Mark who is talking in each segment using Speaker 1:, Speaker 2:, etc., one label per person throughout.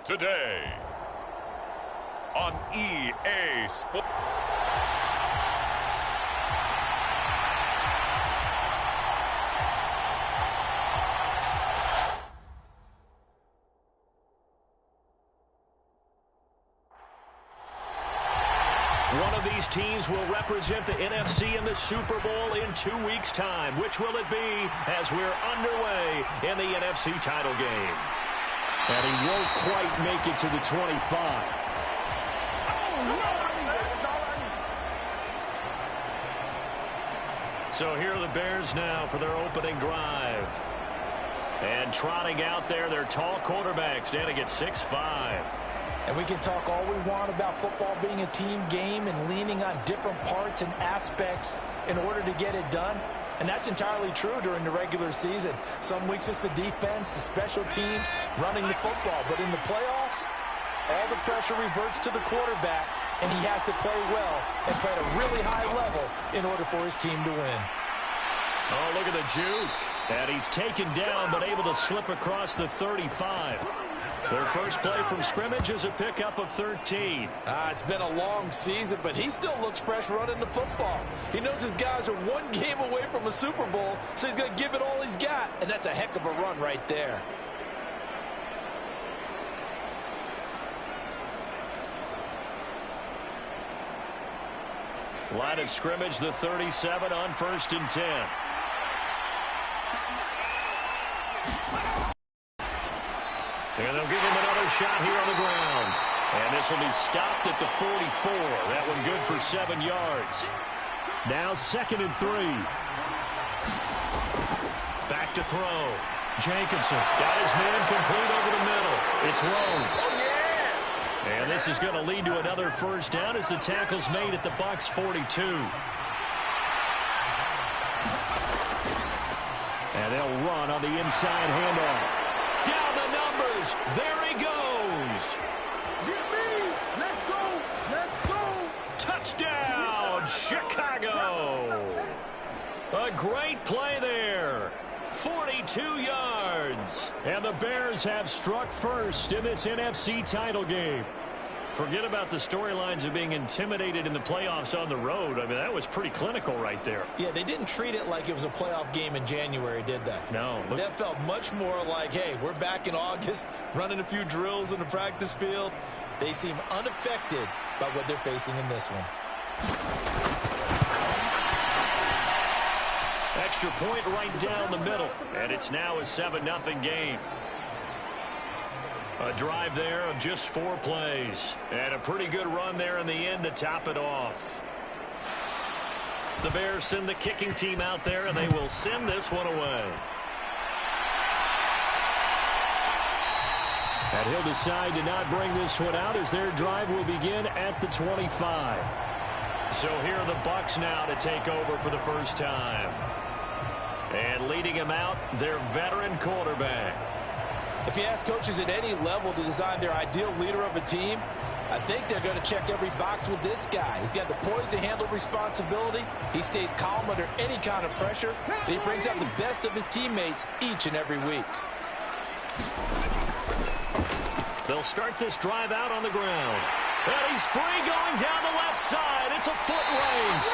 Speaker 1: today on EA Sports.
Speaker 2: One of these teams will represent the NFC in the Super Bowl in 2 weeks' time. Which will it be as we're underway in the NFC title game? And he won't quite make it to the 25. So here are the Bears now for their opening drive. And trotting out there, their tall quarterback standing at 6'5".
Speaker 3: And we can talk all we want about football being a team game and leaning on different parts and aspects in order to get it done. And that's entirely true during the regular season. Some weeks it's the defense, the special teams, running the football. But in the playoffs, all the pressure reverts to the quarterback, and he has to play well and play at a really high level in order for his team to win.
Speaker 2: Oh, look at the juke. And he's taken down but able to slip across the 35. Their first play from scrimmage is a pickup of 13.
Speaker 3: It's been a long season, but he still looks fresh running the football. He knows his guys are one game away from a Super Bowl, so he's going to give it all he's got, and that's a heck of a run right there.
Speaker 2: Line of scrimmage, the 37 on 1st and 10. And they'll give him another shot here on the ground. And this will be stopped at the 44. That one good for 7 yards. Now 2nd and 3. Back to throw. Jacobson got his man complete over the middle. It's Rhodes. And this is going to lead to another first down as the tackle's made at the Bucs 42. And they'll run on the inside handoff. Down the numbers. There he goes.
Speaker 4: Get me. Let's go. Let's go.
Speaker 2: Touchdown, Chicago. A great play there. 42 yards. And the Bears have struck first in this NFC title game. Forget about the storylines of being intimidated in the playoffs on the road. I mean, that was pretty clinical right there.
Speaker 3: Yeah, they didn't treat it like it was a playoff game in January, did they?
Speaker 2: No.
Speaker 3: That felt much more like, hey, we're back in August, running a few drills in the practice field. They seem unaffected by what they're facing in this one.
Speaker 2: Extra point right down the middle. And it's now a 7-0 game. A drive there of just 4 plays. And a pretty good run there in the end to top it off. The Bears send the kicking team out there, and they will send this one away. And he'll decide to not bring this one out as their drive will begin at the 25. So here are the Bucs now to take over for the first time. And leading him out, their veteran quarterback.
Speaker 3: If you ask coaches at any level to design their ideal leader of a team, I think they're going to check every box with this guy. He's got the poise to handle responsibility. He stays calm under any kind of pressure, and he brings out the best of his teammates each and every week.
Speaker 2: They'll start this drive out on the ground. And he's free going down the left side. It's a foot race.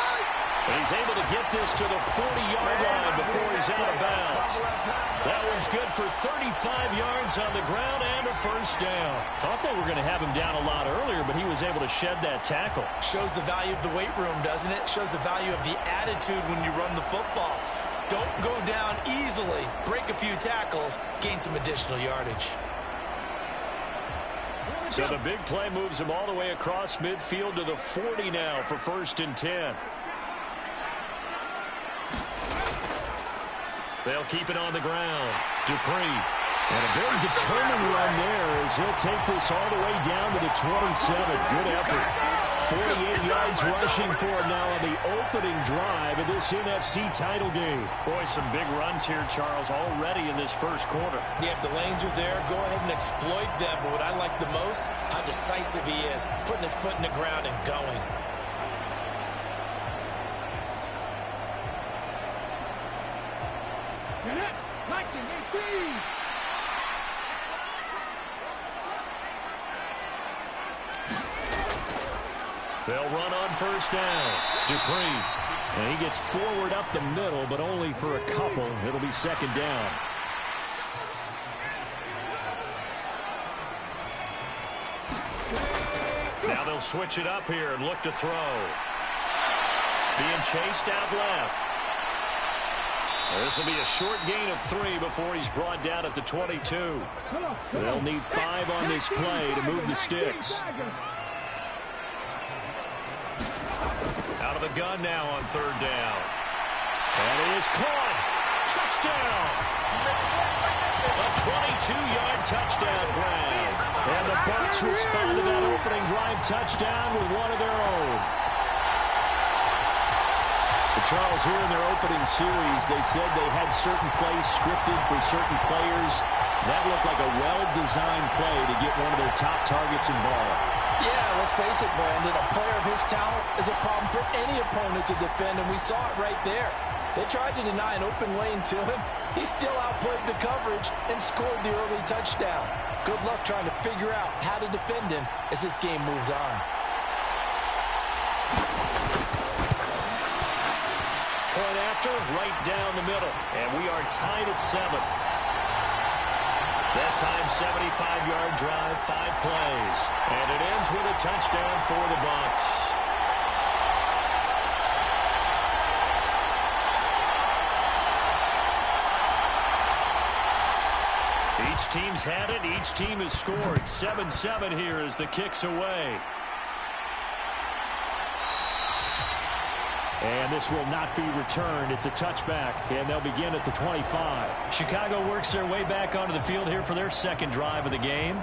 Speaker 2: And he's able to get this to the 40-yard line before he's out of bounds. That one's good for 35 yards on the ground and a first down. Thought they were going to have him down a lot earlier, but he was able to shed that tackle.
Speaker 3: Shows the value of the weight room, doesn't it? Shows the value of the attitude when you run the football. Don't go down easily. Break a few tackles. Gain some additional yardage.
Speaker 2: So the big play moves him all the way across midfield to the 40 now for 1st and 10. They'll keep it on the ground. Dupree. And a very determined run there as he'll take this all the way down to the 27. Good effort. 48 yards rushing for him now on the opening drive of this NFC title game. Boy, some big runs here, Charles, already in this first quarter.
Speaker 3: Yeah, if the lanes are there, go ahead and exploit them. But what I like the most, how decisive he is, putting his foot in the ground and going.
Speaker 2: They'll run on first down. Dupree. And he gets forward up the middle, but only for a couple. It'll be second down. Now they'll switch it up here and look to throw. Being chased out left. This will be a short gain of 3 before he's brought down at the 22. They'll need 5 on this play to move the sticks. Out of the gun now on third down. And it is caught. Touchdown. A 22-yard touchdown grab. And the Bucs respond to that opening drive touchdown with one of their own. Charles, here in their opening series, they said they had certain plays scripted for certain players. That looked like a well-designed play to get one of their top targets involved.
Speaker 3: Yeah, let's face it, Brandon. A player of his talent is a problem for any opponent to defend, and we saw it right there. They tried to deny an open lane to him. He still outplayed the coverage and scored the early touchdown. Good luck trying to figure out how to defend him as this game moves on.
Speaker 2: Point after, right down the middle. And we are tied at 7. That time, 75-yard drive, 5 plays. And it ends with a touchdown for the Bucs. Each team's had it. Each team has scored. 7-7 here as the kick's away. And this will not be returned. It's a touchback, and they'll begin at the 25. Chicago works their way back onto the field here for their second drive of the game.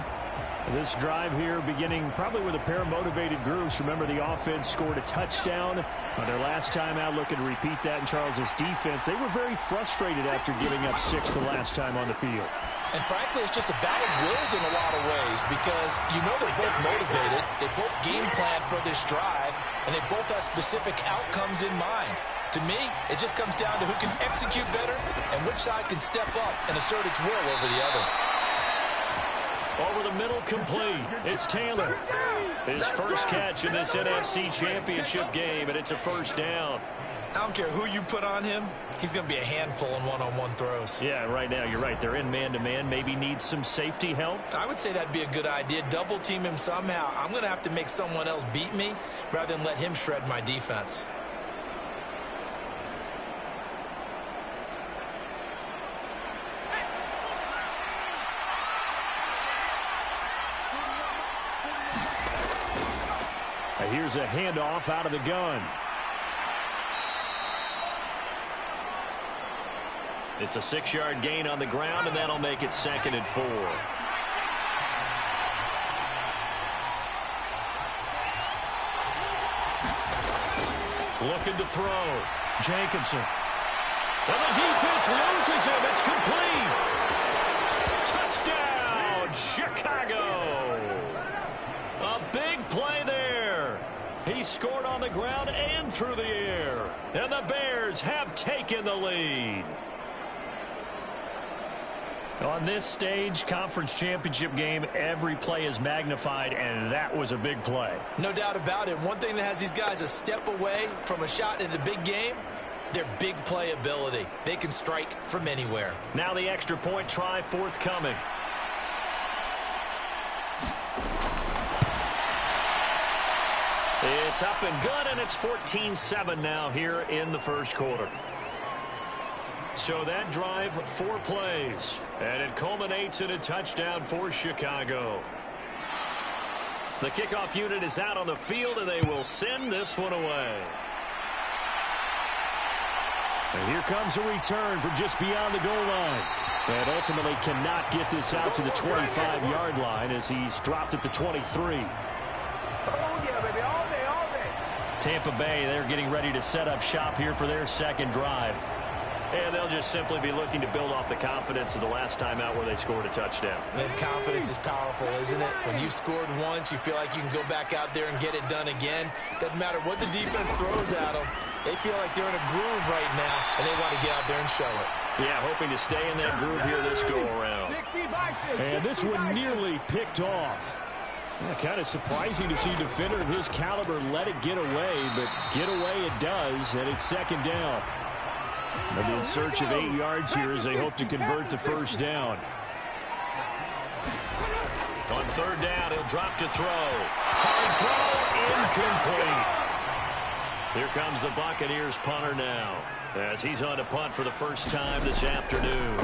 Speaker 2: This drive here beginning probably with a pair of motivated groups. Remember, the offense scored a touchdown on their last time out. Looking to repeat that in Charles's defense. They were very frustrated after giving up 6 the last time on the field.
Speaker 3: And frankly, it's just a battle of wills in a lot of ways because you know they're both motivated. They both game plan for this drive, and they both have specific outcomes in mind. To me, it just comes down to who can execute better and which side can step up and assert its will over the other.
Speaker 2: Over the middle, complete. It's Taylor. His first catch in this NFC Championship game, and it's a first down.
Speaker 3: I don't care who you put on him. He's going to be a handful in one-on-one throws.
Speaker 2: Yeah, right now, you're right. They're in man-to-man. Maybe need some safety help.
Speaker 3: I would say that'd be a good idea. Double team him somehow. I'm going to have to make someone else beat me rather than let him shred my defense.
Speaker 2: Here's a handoff out of the gun. It's a 6-yard gain on the ground, and that'll make it 2nd and 4. Looking to throw. Jenkinson. And the defense loses him. It's complete. Touchdown, Chicago. A big play there. He scored on the ground and through the air. And the Bears have taken the lead. On this stage, conference championship game, every play is magnified, and that was a big play.
Speaker 3: No doubt about it. One thing that has these guys a step away from a shot at a big game, their big play ability. They can strike from anywhere.
Speaker 2: Now the extra point try forthcoming. It's up and good, and it's 14-7 now here in the first quarter. So that drive, 4 plays, and it culminates in a touchdown for Chicago. The kickoff unit is out on the field, and they will send this one away. And here comes a return from just beyond the goal line. And ultimately cannot get this out to the 25-yard line as he's dropped at the 23. Tampa Bay, they're getting ready to set up shop here for their second drive. And they'll just simply be looking to build off the confidence of the last time out where they scored a touchdown.
Speaker 3: And confidence is powerful, isn't it? When you've scored once, you feel like you can go back out there and get it done again. Doesn't matter what the defense throws at them. They feel like they're in a groove right now, and they want to get out there and show it.
Speaker 2: Yeah, hoping to stay in that groove here this go-around.
Speaker 4: Sixty by 60.
Speaker 2: And this one nearly picked off. Yeah, kind of surprising to see a defender of his caliber let it get away, but get away it does, and it's second down. They'll be in search of 8 yards here as they hope to convert the first down. On third down, he'll drop to throw. Hard throw, incomplete. Here comes the Buccaneers punter now, as he's on to punt for the first time this afternoon.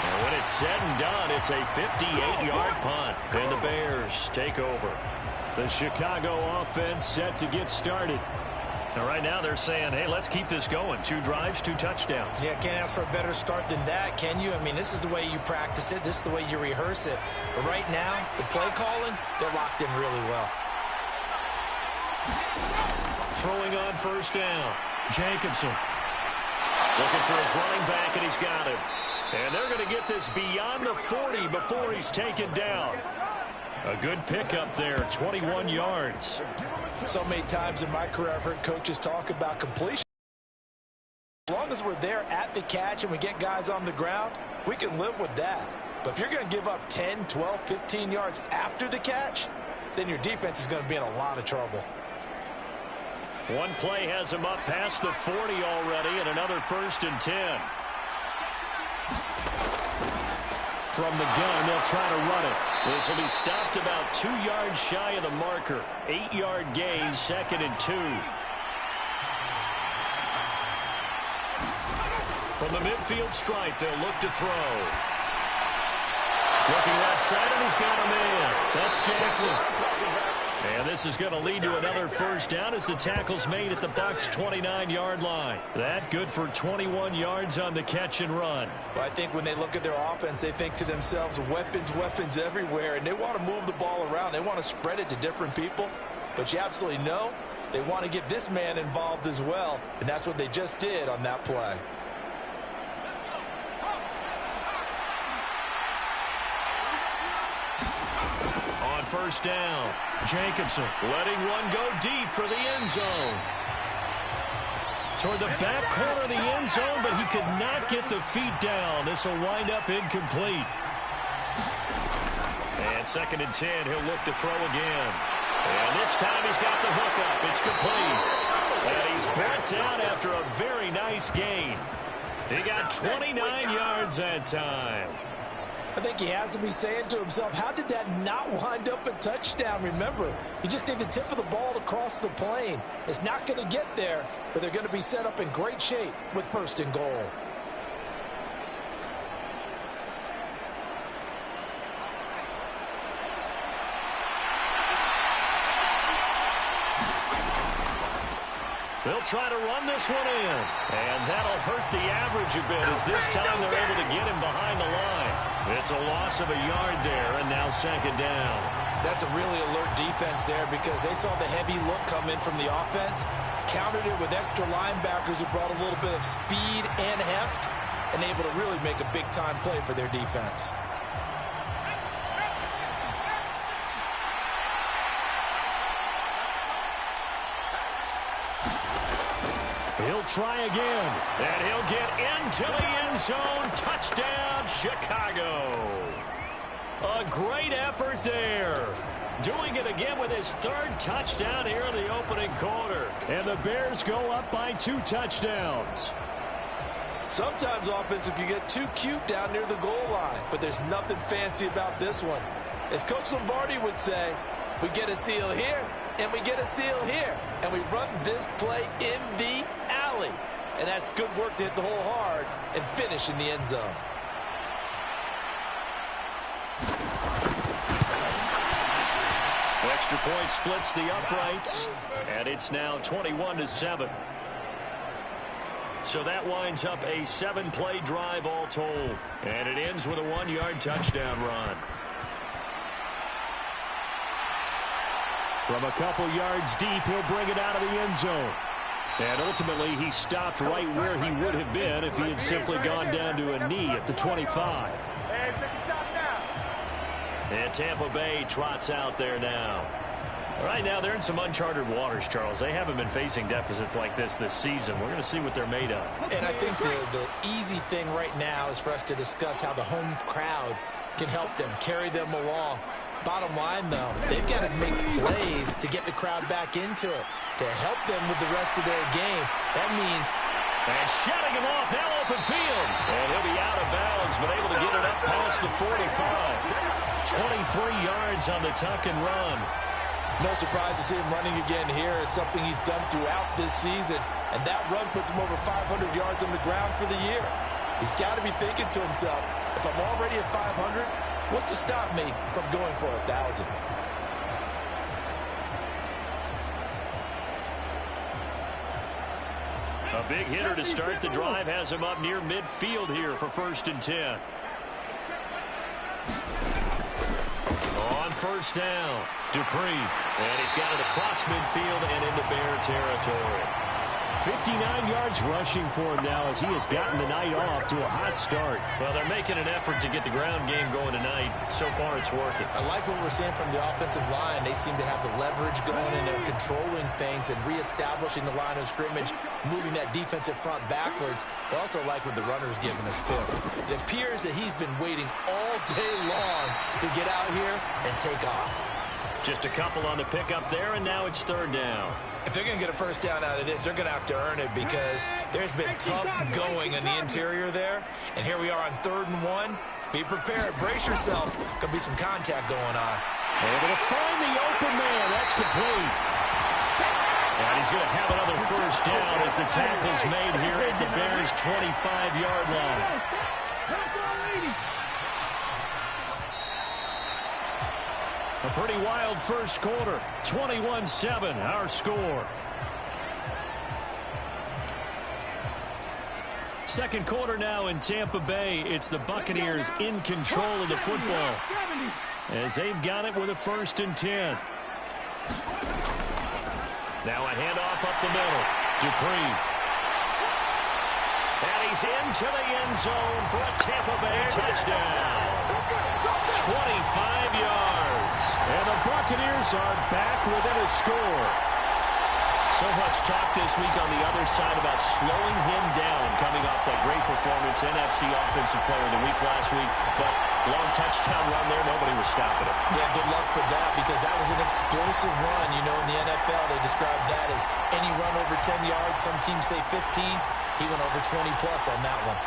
Speaker 2: And when it's said and done, it's a 58-yard punt, and the Bears take over. The Chicago offense set to get started. And right now they're saying, hey, let's keep this going. 2 drives, 2 touchdowns.
Speaker 3: Yeah, can't ask for a better start than that, can you? I mean, this is the way you practice it. This is the way you rehearse it. But right now, the play calling, they're locked in really well.
Speaker 2: Throwing on first down, Jacobson. Looking for his running back, and he's got him. And they're going to get this beyond the 40 before he's taken down. A good pickup there, 21 yards.
Speaker 3: So many times in my career, I've heard coaches talk about completion. As long as we're there at the catch and we get guys on the ground, we can live with that. But if you're going to give up 10, 12, 15 yards after the catch, then your defense is going to be in a lot of trouble.
Speaker 2: One play has him up past the 40 already, and another 1st and 10. From the gun, they'll try to run it. This will be stopped about 2 yards shy of the marker. 8-yard gain, 2nd and 2. From the midfield stripe, they'll look to throw. Looking left side, and he's got a man. That's Jackson. And this is going to lead to another first down as the tackle's made at the Bucs' 29-yard line. That good for 21 yards on the catch and run.
Speaker 3: Well, I think when they look at their offense, they think to themselves, weapons, weapons everywhere, and they want to move the ball around. They want to spread it to different people. But you absolutely know they want to get this man involved as well, and that's what they just did on that play.
Speaker 2: First down, Jacobson letting one go deep for the end zone. Toward the back corner of the end zone, but he could not get the feet down. This will wind up incomplete. And 2nd and 10, he'll look to throw again. And this time he's got the hook up. It's complete. And he's brought down after a very nice gain. He got 29 yards that time.
Speaker 3: I think he has to be saying to himself, how did that not wind up a touchdown? Remember, you just need the tip of the ball to cross the plane. It's not going to get there, but they're going to be set up in great shape with 1st and goal.
Speaker 2: They'll try to run this one in, and that'll hurt the average a bit as this time they're able to get him behind the line. It's a loss of a yard there, and now 2nd down.
Speaker 3: That's a really alert defense there because they saw the heavy look come in from the offense, countered it with extra linebackers who brought a little bit of speed and heft, and able to really make a big-time play for their defense.
Speaker 2: He'll try again, and he'll get into the end zone. Touchdown, Chicago. A great effort there. Doing it again with his 3rd touchdown here in the opening quarter. And the Bears go up by 2 touchdowns.
Speaker 3: Sometimes offenses can get too cute down near the goal line, but there's nothing fancy about this one. As Coach Lombardi would say, we get a seal here, and we get a seal here, and we run this play in the alley. And that's good work to hit the hole hard and finish in the end zone.
Speaker 2: Extra point splits the uprights, and it's now 21-7. So that winds up a 7-play drive all told, and it ends with a 1-yard touchdown run. From a couple yards deep, he'll bring it out of the end zone. And ultimately, he stopped right where he would have been if he had simply gone down to a knee at the 25. And Tampa Bay trots out there now. Right now, they're in some uncharted waters, Charles. They haven't been facing deficits like this season. We're going to see what they're made of.
Speaker 3: And I think the easy thing right now is for us to discuss how the home crowd can help them, carry them along. Bottom line, though, they've got to make plays to get the crowd back into it, to help them with the rest of their game. That means...
Speaker 2: And shutting him off, now open field. And he'll be out of bounds, but able to get it up past the 45. 23 yards on the tuck and run.
Speaker 5: No surprise to see him running again here. It's something he's done throughout this season. And that run puts him over 500 yards on the ground for the year. He's got to be thinking to himself, if I'm already at 500, what's to stop me from going for 1,000?
Speaker 2: A big hitter to start the drive has him up near midfield here for 1st and 10. On 1st down, Dupree. And he's got it across midfield and into Bear territory.
Speaker 6: 59 yards rushing for him now as he has gotten the night off to a hot start.
Speaker 2: Well, they're making an effort to get the ground game going tonight. So far, it's working.
Speaker 3: I like what we're seeing from the offensive line. They seem to have the leverage going, and they're controlling things and reestablishing the line of scrimmage, moving that defensive front backwards. But also like what the runner's giving us, too. It appears that he's been waiting all day long to get out here and take off.
Speaker 2: Just a couple on the pickup there, and now it's 3rd down.
Speaker 3: If they're going to get a first down out of this, they're going to have to earn it because there's been tough going in the interior there. And here we are on 3rd and 1. Be prepared. Brace yourself. Going to be some contact going on.
Speaker 6: Able to find the open man. That's complete.
Speaker 2: And he's going to have another first down as the tackle's made here at the Bears' 25-yard line. A pretty wild first quarter. 21-7, our score. Second quarter now in Tampa Bay. It's the Buccaneers in control of the football as they've got it with a 1st and 10. Now a handoff up the middle. Dupree. And he's into the end zone for a Tampa Bay touchdown. 25 yards.
Speaker 6: And the Buccaneers are back within a score.
Speaker 2: So much talk this week on the other side about slowing him down coming off that great performance, NFC Offensive Player of the Week last week. But long touchdown run there, nobody was stopping it.
Speaker 3: Yeah, good luck for that because that was an explosive run. You know, in the NFL, they describe that as any run over 10 yards. Some teams say 15. He went over 20-plus on that one.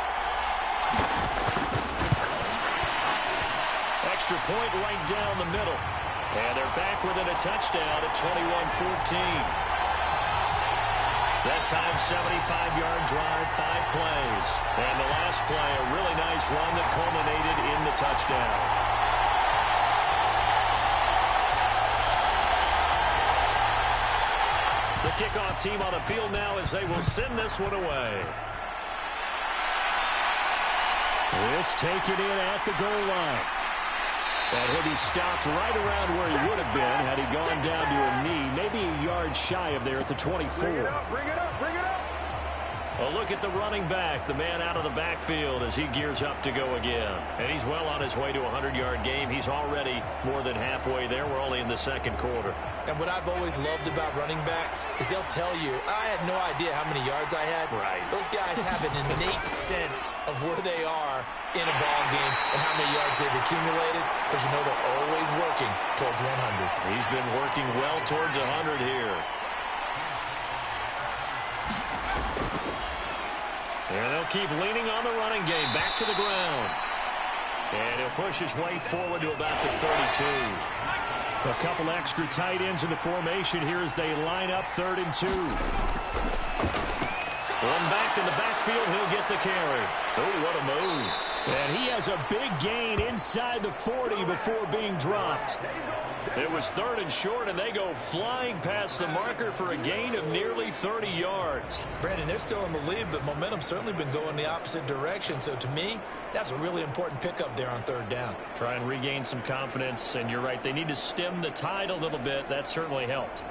Speaker 2: Extra point right down the middle. And they're back within a touchdown at 21-14. That time, 75-yard drive, 5 plays. And the last play, a really nice run that culminated in the touchdown. The kickoff team on the field now as they will send this one away.
Speaker 6: This taken in at the goal line. And he'll be stopped right around where he would have been had he gone down to a knee, maybe a yard shy of there at the 24.
Speaker 4: Bring it up, bring it up, bring it up.
Speaker 2: A look at the running back, the man out of the backfield as he gears up to go again. And he's well on his way to a 100-yard game. He's already more than halfway there. We're only in the second quarter.
Speaker 3: And what I've always loved about running backs is they'll tell you, I had no idea how many yards I had.
Speaker 2: Right.
Speaker 3: Those guys have an innate sense of where they are in a ball game and how many yards they've accumulated because you know they're always working towards 100.
Speaker 2: He's been working well towards 100 here. And they'll keep leaning on the running game. Back to the ground. And he'll push his way forward to about the 32.
Speaker 6: A couple extra tight ends in the formation here as they line up 3rd and 2.
Speaker 2: One back in the backfield. He'll get the carry. Oh, what a move.
Speaker 6: And he has a big gain inside the 40 before being dropped.
Speaker 2: It was 3rd and short, and they go flying past the marker for a gain of nearly 30 yards.
Speaker 3: Brandon, they're still in the lead, but momentum's certainly been going the opposite direction. So to me, that's a really important pickup there on 3rd down.
Speaker 2: Try and regain some confidence, and you're right. They need to stem the tide a little bit. That certainly helped.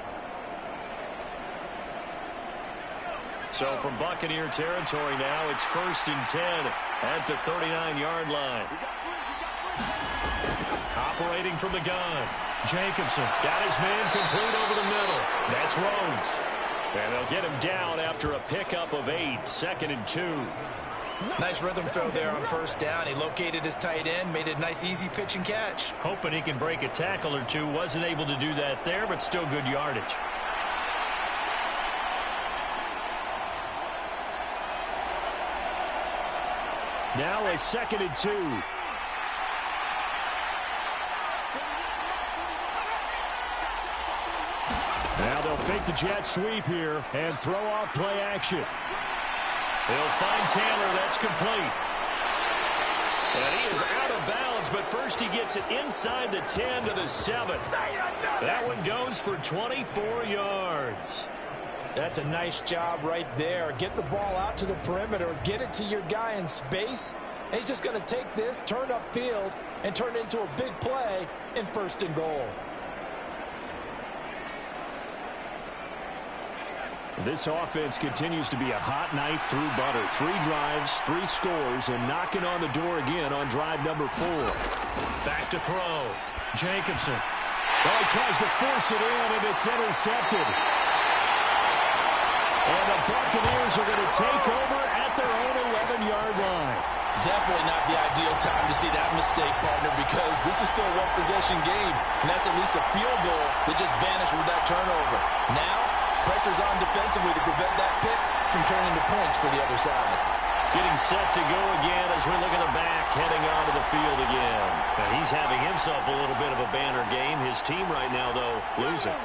Speaker 2: So from Buccaneer territory now, it's 1st and 10 at the 39-yard line. Operating from the gun. Jacobson got his man complete over the middle. That's Rhodes. And they'll get him down after a pickup of 8, 2nd and 2.
Speaker 3: Nice rhythm throw there on first down. He located his tight end, made a nice easy pitch and catch.
Speaker 2: Hoping he can break a tackle or two. Wasn't able to do that there, but still good yardage. Now a 2nd and 2. Now they'll fake the jet sweep here and throw off play action. They'll find Taylor. That's complete. And he is out of bounds, but first he gets it inside the 10 to the 7. That one goes for 24 yards.
Speaker 3: That's a nice job right there. Get the ball out to the perimeter. Get it to your guy in space. And he's just going to take this, turn upfield, and turn it into a big play in 1st and goal.
Speaker 6: This offense continues to be a hot knife through butter. 3 drives, 3 scores, and knocking on the door again on drive number 4.
Speaker 2: Back to throw. Jacobson.
Speaker 6: Well, he tries to force it in, and it's intercepted. And the Buccaneers are going to take over at their own 11-yard line.
Speaker 5: Definitely not the ideal time to see that mistake, partner, because this is still a one-possession game, and that's at least a field goal that just vanished with that turnover. Now, pressure's on defensively to prevent that pick from turning to points for the other side.
Speaker 2: Getting set to go again as we look at the back, heading onto the field again. Now he's having himself a little bit of a banner game. His team right now, though, losing.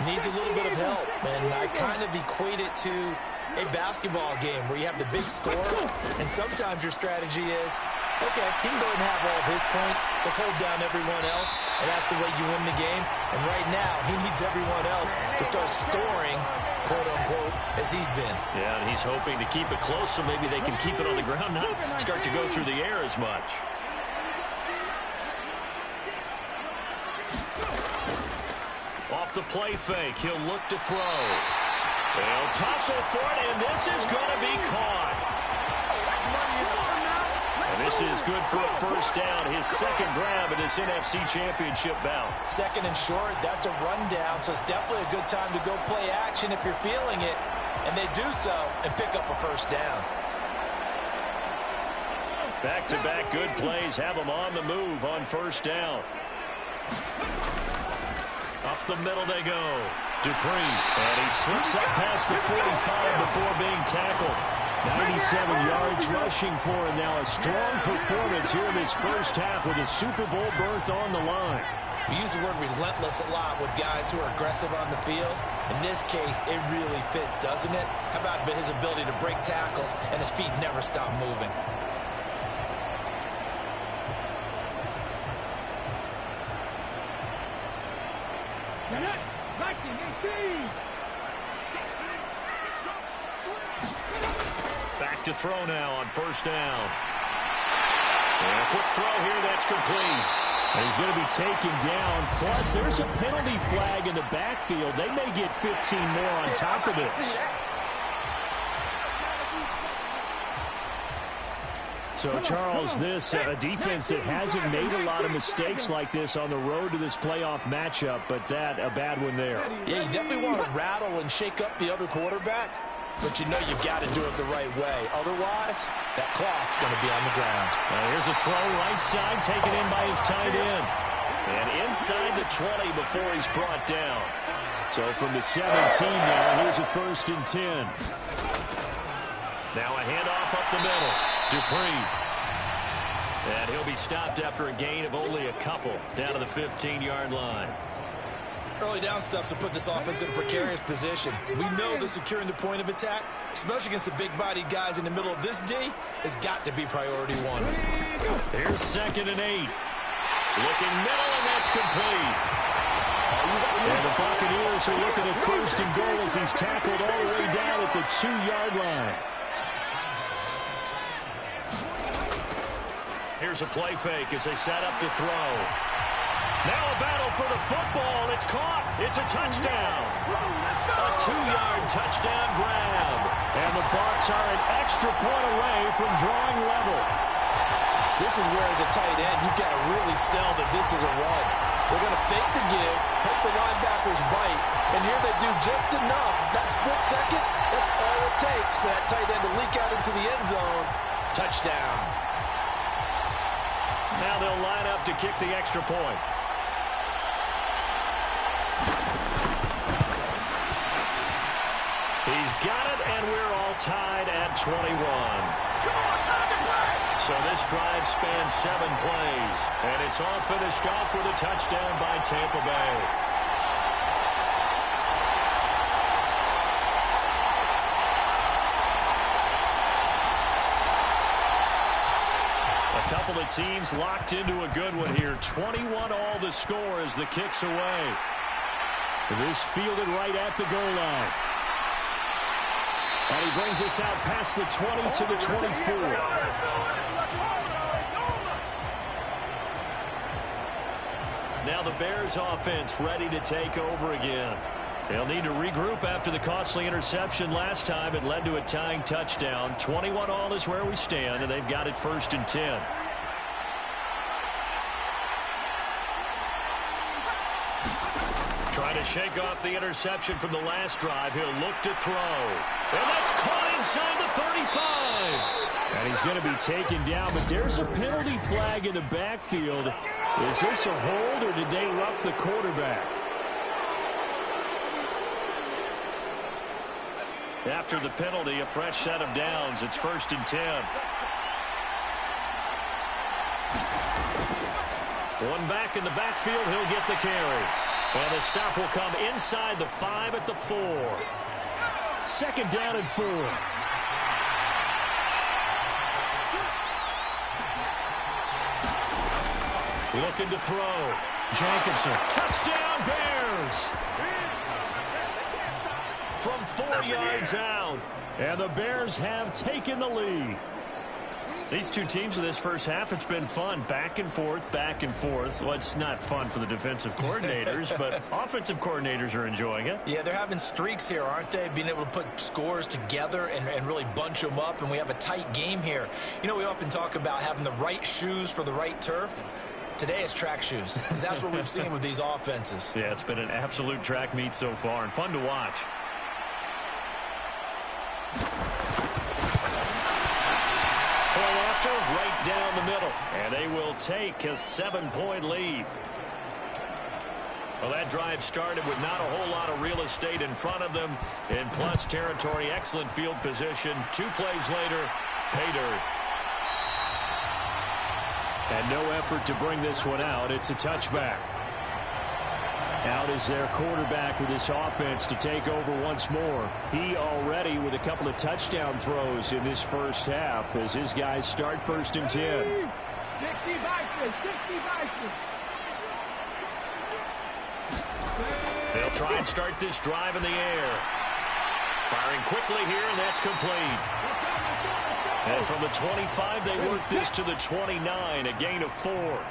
Speaker 3: Needs a little bit of help, and I kind of equate it to a basketball game where you have the big score, and sometimes your strategy is, okay, he can go ahead and have all of his points. Let's hold down everyone else, and that's the way you win the game. And right now, he needs everyone else to start scoring, quote-unquote, as he's been.
Speaker 2: Yeah, and he's hoping to keep it close so maybe they can keep it on the ground, not start to go through the air as much. Off the play fake, he'll look to throw. They'll tussle for it, and this is going to be caught. And this is good for a first down, his 2nd grab in this NFC Championship bout.
Speaker 3: 2nd and short, that's a rundown, so it's definitely a good time to go play action if you're feeling it. And they do so and pick up a first down.
Speaker 2: Back-to-back good plays have them on the move on first down. Up the middle they go. Dupree, and he slips up past the 45 before being tackled. 97 yards rushing for him now. A strong performance here in this first half with a Super Bowl berth on the line.
Speaker 3: We use the word relentless a lot with guys who are aggressive on the field. In this case, it really fits, doesn't it? How about his ability to break tackles and his feet never stop moving?
Speaker 2: Back to throw now on first down. And a quick throw here, that's complete.
Speaker 6: And he's going to be taken down. Plus, there's a penalty flag in the backfield. They may get 15 more on top of this. So, Charles, this a defense that hasn't made a lot of mistakes like this on the road to this playoff matchup, but that a bad one there.
Speaker 3: Yeah, you definitely want to rattle and shake up the other quarterback, but you know you've got to do it the right way. Otherwise, that cloth's going to be on the ground.
Speaker 2: Now here's a throw right side, taken in by his tight end. And inside the 20 before he's brought down.
Speaker 6: So from the 17 now, here's a 1st and 10.
Speaker 2: Now a handoff up the middle. Dupree. And he'll be stopped after a gain of only a couple down to the 15-yard line.
Speaker 3: Early down stuff to put this offense in a precarious position. We know that securing the point of attack, especially against the big-bodied guys in the middle of this D, has got to be priority 1.
Speaker 2: Here's 2nd and 8. Looking middle, and that's complete.
Speaker 6: And the Buccaneers are looking at 1st and goal as he's tackled all the way down at the 2-yard line.
Speaker 2: Here's a play fake as they set up to throw. Now a battle for the football. It's caught. It's a touchdown. A 2-yard touchdown grab.
Speaker 6: And the Bucs are an extra point away from drawing level.
Speaker 3: This is where, as a tight end, you've got to really sell that this is a run.
Speaker 5: They're going to fake the give, hope the linebackers bite, and here they do just enough. That split second, that's all it takes for that tight end to leak out into the end zone. Touchdown.
Speaker 2: Now they'll line up to kick the extra point. He's got it, and we're all tied at 21. So this drive spans 7 plays, and it's all finished off with a touchdown by Tampa Bay. A couple of teams locked into a good one here. 21 all the score as the kick's away. This fielded right at the goal line. And he brings us out past the 20 to the 24. Now the Bears offense ready to take over again. They'll need to regroup after the costly interception last time. It led to a tying touchdown. 21 all is where we stand, and they've got it 1st and 10. Trying to shake off the interception from the last drive. He'll look to throw. And that's caught inside the 35. And he's going to be taken down, but there's a penalty flag in the backfield. Is this a hold, or did they rough the quarterback? After the penalty, a fresh set of downs. It's 1st and 10. One back in the backfield. He'll get the carry. And the stop will come inside the 5 at the 4. 2nd down and 4. Looking to throw. Jenkinson. Touchdown, Bears! From 4 yards out. And the Bears have taken the lead. These two teams in this first half, it's been fun. Back and forth, back and forth. Well, it's not fun for the defensive coordinators, but offensive coordinators are enjoying it.
Speaker 3: Yeah, they're having streaks here, aren't they? Being able to put scores together and really bunch them up, and we have a tight game here. You know, we often talk about having the right shoes for the right turf. Today it's track shoes, because that's what we've seen with these offenses.
Speaker 2: Yeah, it's been an absolute track meet so far, and fun to watch. Right down the middle, and they will take a 7-point lead. Well, that drive started with not a whole lot of real estate in front of them. In plus territory, excellent field position. 2 plays later, pay dirt. And no effort to bring this one out. It's a touchback. Out is their quarterback with this offense to take over once more. He already with a couple of touchdown throws in this first half as his guys start 1st and 10. They'll try and start this drive in the air. Firing quickly here, and that's complete. And from the 25, they work this to the 29, a gain of 4.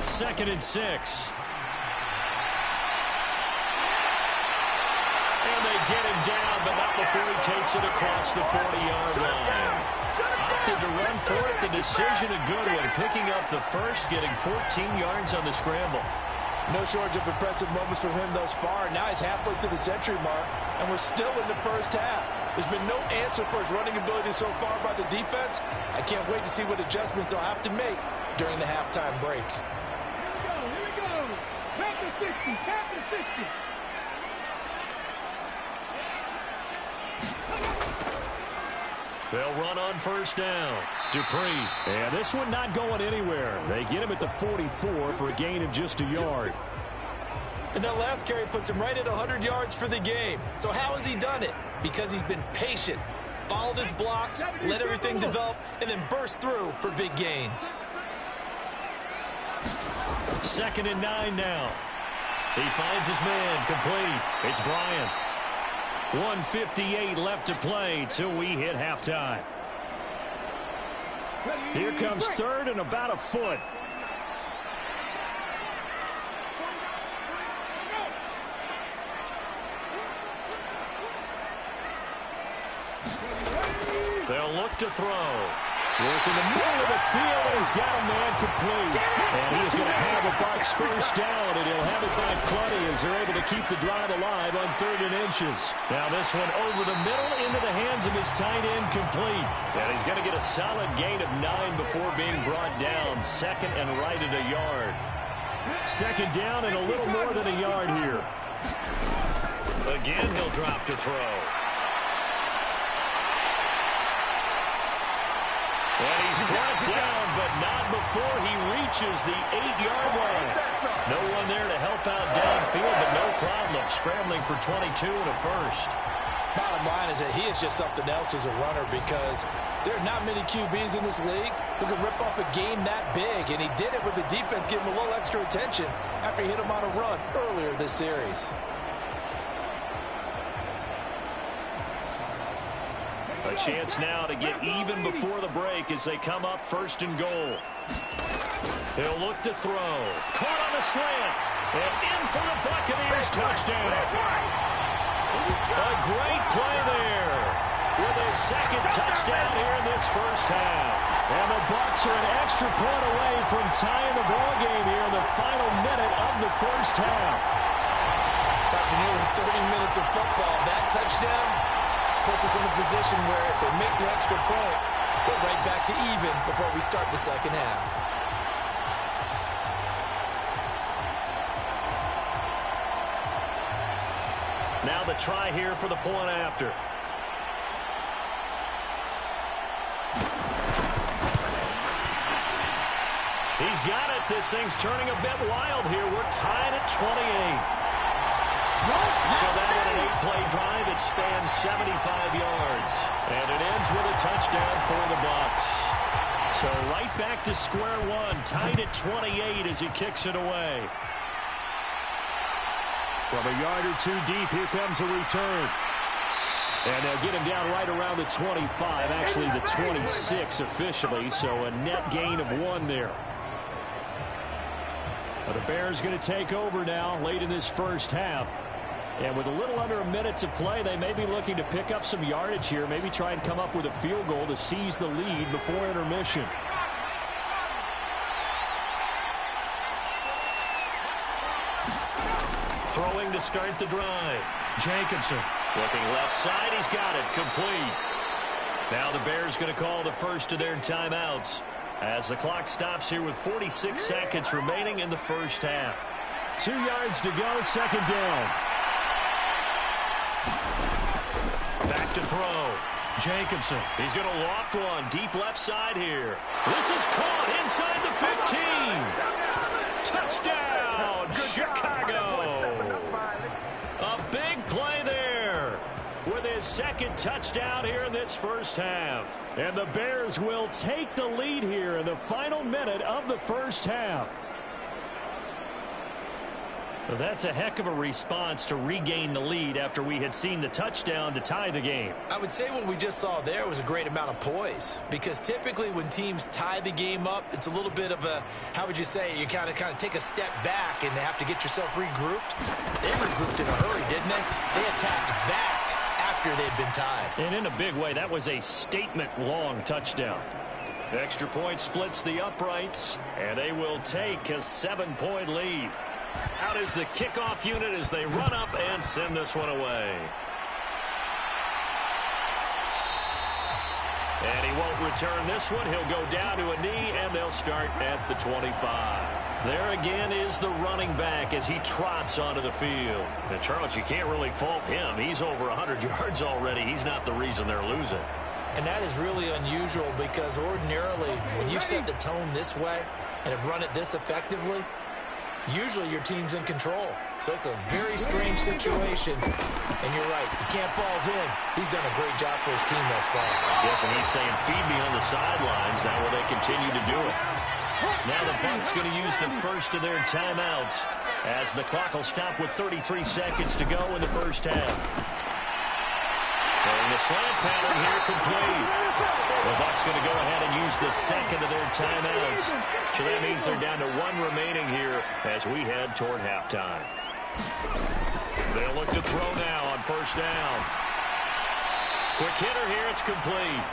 Speaker 2: Second and 6. And they get him down, but not before he takes it across the 40-yard line. Opted to run for it. The decision a good one. Picking up the first, getting 14 yards on the scramble.
Speaker 5: No shortage of impressive moments from him thus far. Now he's halfway to the century mark, and we're still in the first half. There's been no answer for his running ability so far by the defense. I can't wait to see what adjustments they'll have to make during the halftime break.
Speaker 2: They'll run on 1st down. Dupree. And this one not going anywhere. They get him at the 44 for a gain of just a yard.
Speaker 3: And that last carry puts him right at 100 yards for the game. So how has he done it? Because he's been patient, followed his blocks, let everything develop, and then burst through for big gains.
Speaker 2: 2nd and 9 now. He finds his man complete. It's Bryant. 1:58 left to play till we hit halftime. Here comes 3rd and about a foot. They'll look to throw.
Speaker 6: Working the middle of the field, and he's got a man complete. And he's going to have a Bucs first down, and he'll have it by plenty as they're able to keep the drive alive on 3rd and inches. Now this one over the middle into the hands of his tight end, complete. And he's going to get a solid gain of 9 before being brought down. 2nd and right at a yard. 2nd down and a little more than a yard here.
Speaker 2: Again, he'll drop to throw. And he's brought down, but not before he reaches the 8-yard line. No one there to help out downfield, but no problem scrambling for 22 and a first.
Speaker 5: Bottom line is that he is just something else as a runner, because there are not many QBs in this league who can rip off a game that big, and he did it with the defense giving him a little extra attention after he hit him on a run earlier this series.
Speaker 2: A chance now to get even before the break as they come up 1st and goal. He'll look to throw. Caught on the slant. And in for the Buccaneers touchdown. A great play there with his 2nd touchdown here in this first half. And the Bucs are an extra point away from tying the ball game here in the final minute of the first half.
Speaker 3: After nearly 30 minutes of football, that touchdown puts us in a position where if they make the extra point, we're right back to even before we start the second half.
Speaker 2: Now the try here for the point after. He's got it. This thing's turning a bit wild here. We're tied at 28. So that in an 8-play drive, it spans 75 yards. And it ends with a touchdown for the Bucs. So right back to square one, tied at 28 as he kicks it away.
Speaker 6: From a yard or 2 deep, here comes a return. And they'll get him down right around the 25, actually the 26 officially, so a net gain of 1 there. Well, the Bears going to take over now late in this first half. And with a little under a minute to play, they may be looking to pick up some yardage here, maybe try and come up with a field goal to seize the lead before intermission.
Speaker 2: Throwing to start the drive. Jacobson looking left side. He's got it. Complete. Now the Bears going to call the first of their timeouts as the clock stops here with 46 seconds remaining in the first half.
Speaker 6: 2 yards to go, 2nd down.
Speaker 2: Back to throw. Jacobson. He's going to loft one deep left side here. This is caught inside the 15. Touchdown, Chicago. A big play there with his 2nd touchdown here in this first half.
Speaker 6: And the Bears will take the lead here in the final minute of the first half.
Speaker 2: Well, that's a heck of a response to regain the lead after we had seen the touchdown to tie the game.
Speaker 3: I would say what we just saw there was a great amount of poise, because typically when teams tie the game up, it's a little bit of a, how would you say, you kind of take a step back and have to get yourself regrouped. They regrouped in a hurry, didn't they? They attacked back after they'd been tied.
Speaker 2: And in a big way, that was a statement-long touchdown. Extra point splits the uprights, and they will take a 7-point lead. Out is the kickoff unit as they run up and send this one away. And he won't return this one. He'll go down to a knee, and they'll start at the 25. There again is the running back as he trots onto the field. And, Charles, you can't really fault him. He's over 100 yards already. He's not the reason they're losing.
Speaker 3: And that is really unusual, because ordinarily when you set the tone this way and have run it this effectively, usually your team's in control. So it's a very strange situation. And you're right, you can't fault him. He's done a great job for his team thus far.
Speaker 2: Yes, and he's saying, feed me on the sidelines. Now will they continue to do it? Now the Bucs going to use the first of their timeouts as the clock will stop with 33 seconds to go in the first half. Throwing the slant pattern here complete. The Bucs going to go ahead and use the second of their timeouts. So that means they're down to 1 remaining here as we head toward halftime. They'll look to throw now on first down. Quick hitter here, it's complete.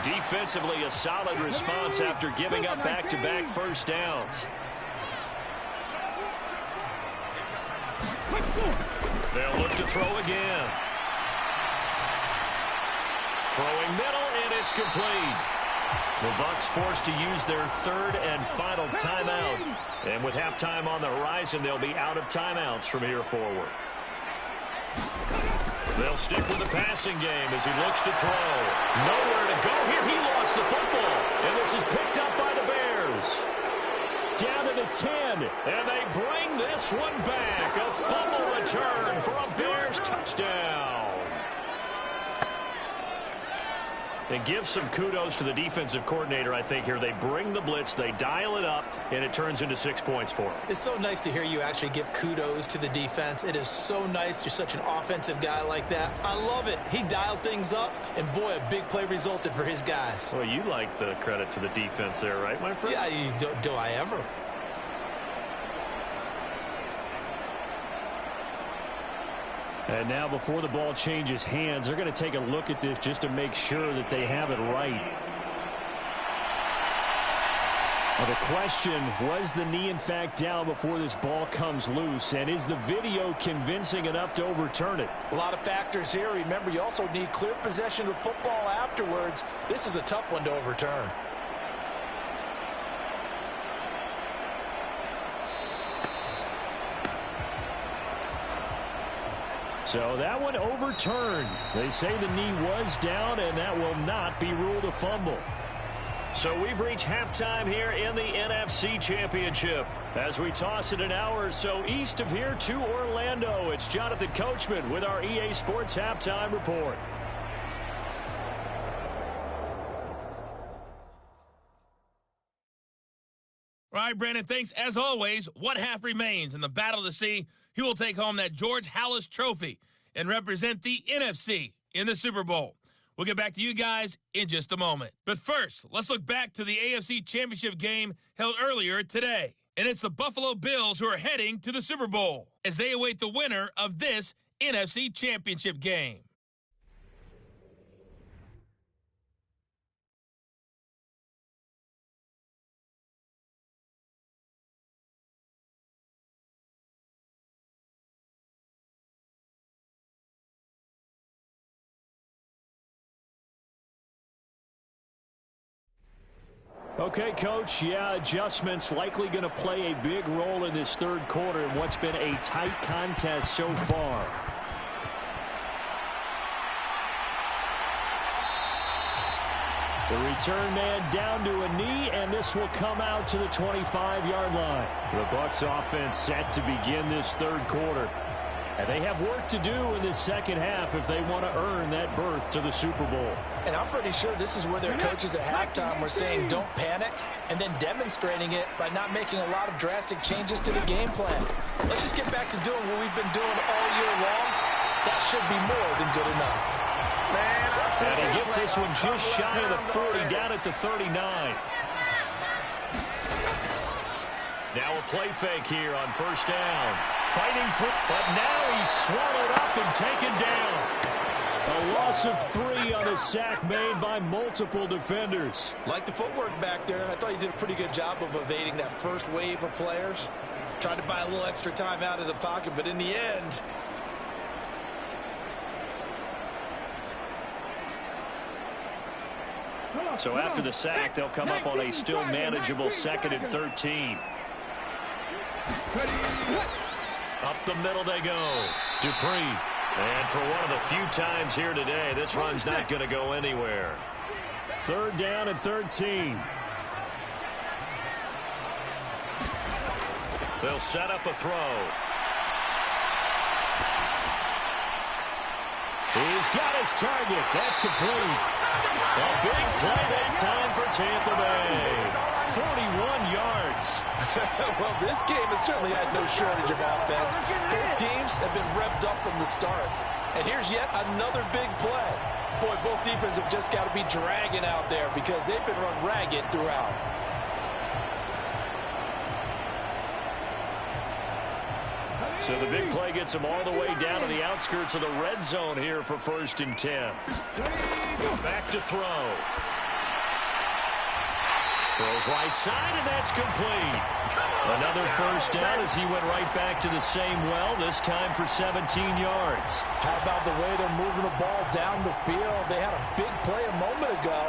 Speaker 2: Defensively, a solid response after giving up back-to-back first downs. They'll look to throw again. Throwing middle, and it's complete. The Bucs forced to use their third and final timeout. And with halftime on the horizon, they'll be out of timeouts from here forward. They'll stick with the passing game as he looks to throw. Nowhere to go here. He lost the football. And this is picked up by the Bears. Down to the 10. And they bring this one back. A fumble return for a Bears touchdown. And give some kudos to the defensive coordinator, I think, here. They bring the blitz, they dial it up, and it turns into 6 points for them.
Speaker 3: It's so nice to hear you actually give kudos to the defense. It is so nice. You're such an offensive guy like that. I love it. He dialed things up, and boy, a big play resulted for his guys.
Speaker 2: Well, you like the credit to the defense there, right, my friend?
Speaker 3: Yeah, do I ever?
Speaker 6: And now before the ball changes hands, they're going to take a look at this just to make sure that they have it right. Well, the question, was the knee in fact down before this ball comes loose? And is the video convincing enough to overturn it?
Speaker 3: A lot of factors here. Remember, you also need clear possession of the football afterwards. This is a tough one to overturn.
Speaker 6: So that one overturned. They say the knee was down, and that will not be ruled a fumble.
Speaker 2: So we've reached halftime here in the NFC Championship. As we toss it an hour or so east of here to Orlando, it's Jonathan Coachman with our EA Sports Halftime Report.
Speaker 7: All right, Brandon, thanks. As always, what half remains in the Battle of the Sea? He will take home that George Halas Trophy and represent the NFC in the Super Bowl. We'll get back to you guys in just a moment. But first, let's look back to the AFC Championship game held earlier today. And it's the Buffalo Bills who are heading to the Super Bowl as they await the winner of this NFC Championship game.
Speaker 6: Okay, Coach, yeah, adjustments likely going to play a big role in this third quarter in what's been a tight contest so far. The return man down to a knee, and this will come out to the 25-yard line. The Bucs offense set to begin this third quarter. And they have work to do in this second half if they want to earn that berth to the Super Bowl.
Speaker 3: And I'm pretty sure this is where their coaches at halftime were saying don't panic, and then demonstrating it by not making a lot of drastic changes to the game plan. Let's just get back to doing what we've been doing all year long. That should be more than good enough.
Speaker 2: And he gets this one just shy of the 40, down at the 39. Now a play fake here on first down. Fighting through, but now he's swallowed up and taken down.
Speaker 6: A loss of 3 on a sack made by multiple defenders.
Speaker 3: Like the footwork back there, and I thought he did a pretty good job of evading that first wave of players. Tried to buy a little extra time out of the pocket, but in the end...
Speaker 2: So after the sack, they'll come up on a still manageable 2nd and 13. Up the middle they go. Dupree. And for one of the few times here today, this run's not going to go anywhere.
Speaker 6: 3rd down and 13.
Speaker 2: They'll set up a throw.
Speaker 6: He's got his target. That's complete.
Speaker 2: A big play that time for Tampa Bay. 41 yards.
Speaker 5: Well, this game has certainly had no shortage of offense. Both teams have been revved up from the start. And here's yet another big play. Boy, both defenses have just got to be dragging out there because they've been run ragged throughout.
Speaker 2: So the big play gets them all the way down to the outskirts of the red zone here for 1st and 10. Back to throw. Throws right side, and that's complete. Another first down as he went right back to the same well, this time for 17 yards.
Speaker 3: How about the way they're moving the ball down the field? They had a big play a moment ago,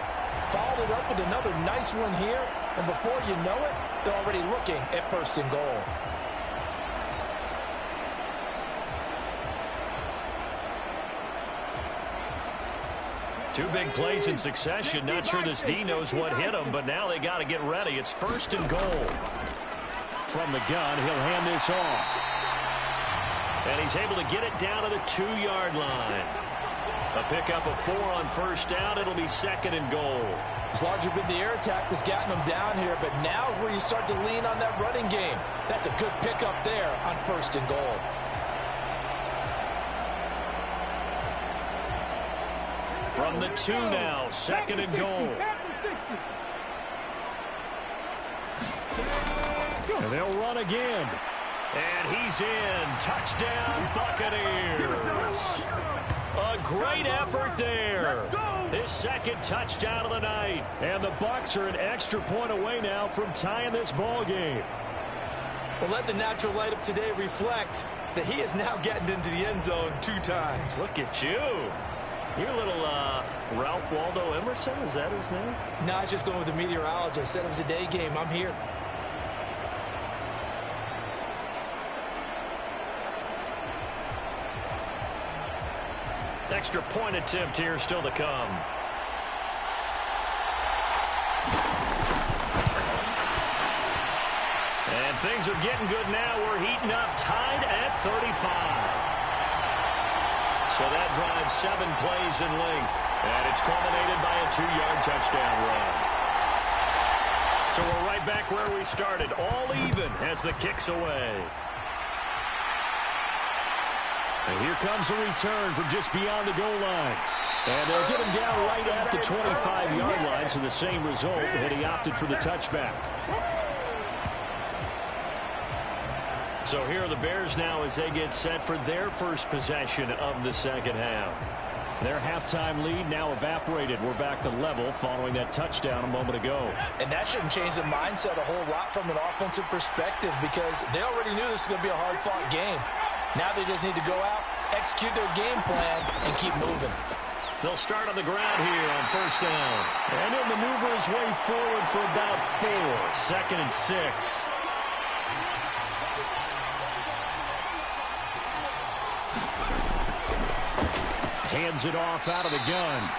Speaker 3: followed it up with another nice one here, and before you know it, they're already looking at 1st and goal.
Speaker 2: Two big plays in succession. Not sure this D knows what hit him, but now they got to get ready. It's 1st and goal.
Speaker 6: From the gun, he'll hand this off.
Speaker 2: And he's able to get it down to the 2-yard line. A pickup of 4 on 1st down. It'll be 2nd and goal.
Speaker 3: It's largely been the air attack that's gotten them down here, but now is where you start to lean on that running game. That's a good pickup there on 1st and goal.
Speaker 2: From the 2 now, 2nd and goal.
Speaker 6: And they'll run again.
Speaker 2: And he's in. Touchdown, Buccaneers. A great effort there. His 2nd touchdown of the night.
Speaker 6: And the Bucs are an extra point away now from tying this ball game.
Speaker 3: Well, let the natural light of today reflect that he is now getting into the end zone 2 times.
Speaker 2: Look at you. You're a little Ralph Waldo Emerson. Is that his name?
Speaker 3: No, I was just going with the meteorologist. Said it was a day game. I'm here.
Speaker 2: Extra point attempt here still to come. And things are getting good now. We're heating up, tied at 35. So that drives 7 plays in length. And it's culminated by a 2-yard touchdown run. So we're right back where we started. All even as the kick's away.
Speaker 6: And here comes a return from just beyond the goal line. And they'll get him down right at the 25-yard line, so the same result, and he opted for the touchback.
Speaker 2: So here are the Bears now as they get set for their first possession of the second half.
Speaker 6: Their halftime lead now evaporated. We're back to level following that touchdown a moment ago.
Speaker 3: And that shouldn't change the mindset a whole lot from an offensive perspective because they already knew this was going to be a hard-fought game. Now they just need to go out, execute their game plan, and keep moving.
Speaker 2: They'll start on the ground here on 1st down.
Speaker 6: And he'll maneuver his way forward for about 4.
Speaker 2: 2nd and 6.
Speaker 6: Hands it off out of the gun.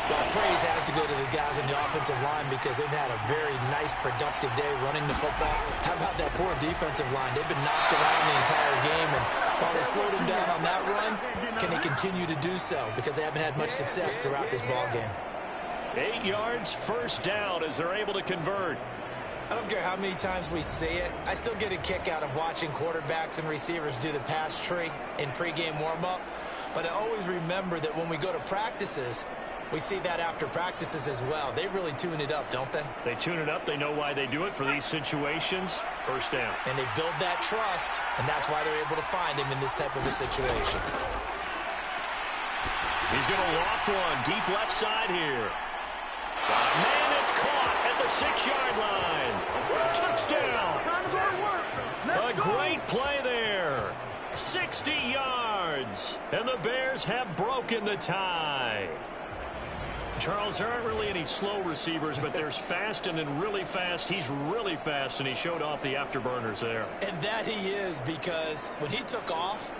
Speaker 3: Well, praise has to go to the guys on the offensive line because they've had a very nice, productive day running the football. How about that poor defensive line? They've been knocked around the entire game, and while they slowed him down on that run, can they continue to do so? Because they haven't had much success throughout this ball game.
Speaker 2: 8 yards, 1st down as they're able to convert.
Speaker 3: I don't care how many times we say it. I still get a kick out of watching quarterbacks and receivers do the pass tree in pregame warm-up. But I always remember that when we go to practices, we see that after practices as well. They really tune it up, don't they?
Speaker 2: They tune it up. They know why they do it for these situations. 1st down.
Speaker 3: And they build that trust, and that's why they're able to find him in this type of a situation.
Speaker 2: He's going to loft one deep left side here. Man, it's caught at the 6-yard line. Touchdown. A great play there. 60 yards. And the Bears have broken the tie. Charles, there aren't really any slow receivers, but there's fast and then really fast. He's really fast, and he showed off the afterburners there.
Speaker 3: And that he is, because when he took off,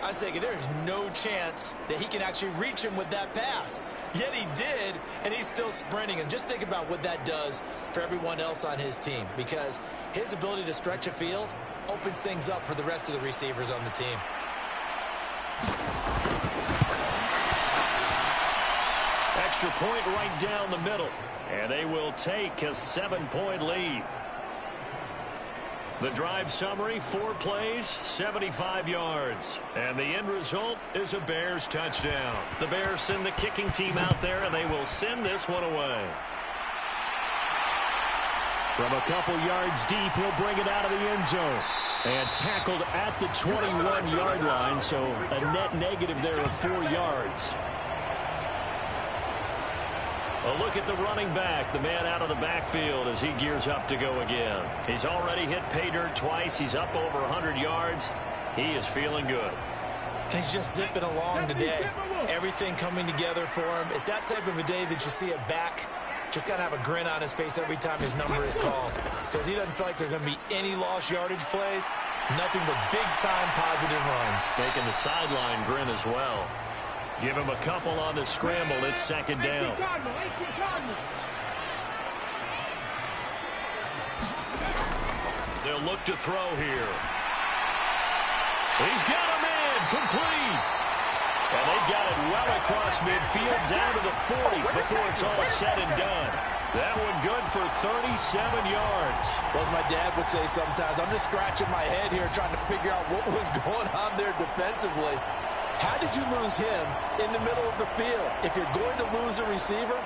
Speaker 3: I was thinking there's no chance that he can actually reach him with that pass. Yet he did, and he's still sprinting. And just think about what that does for everyone else on his team, because his ability to stretch a field opens things up for the rest of the receivers on the team.
Speaker 2: Extra point right down the middle, and they will take a 7-point lead. The drive summary, 4 plays, 75 yards. And the end result is a Bears touchdown. The Bears send the kicking team out there, and they will send this one away.
Speaker 6: From a couple yards deep, he'll bring it out of the end zone. And tackled at the 21-yard line, so a net negative there of 4 yards.
Speaker 2: A look at the running back, the man out of the backfield as he gears up to go again. He's already hit pay dirt twice. He's up over 100 yards. He is feeling good.
Speaker 3: And he's just zipping along today. Everything coming together for him. It's that type of a day that you see a back just got to have a grin on his face every time his number is called, because he doesn't feel like there's going to be any lost yardage plays, nothing but big-time positive runs.
Speaker 2: Making the sideline grin as well. Give him a couple on the scramble. It's second down. They'll look to throw here. He's got a man complete. And they've got it well across midfield down to the 40 before it's all said and done. That one good for 37 yards.
Speaker 5: Well, as my dad would say sometimes, I'm just scratching my head here trying to figure out what was going on there defensively. How did you lose him in the middle of the field? If you're going to lose a receiver,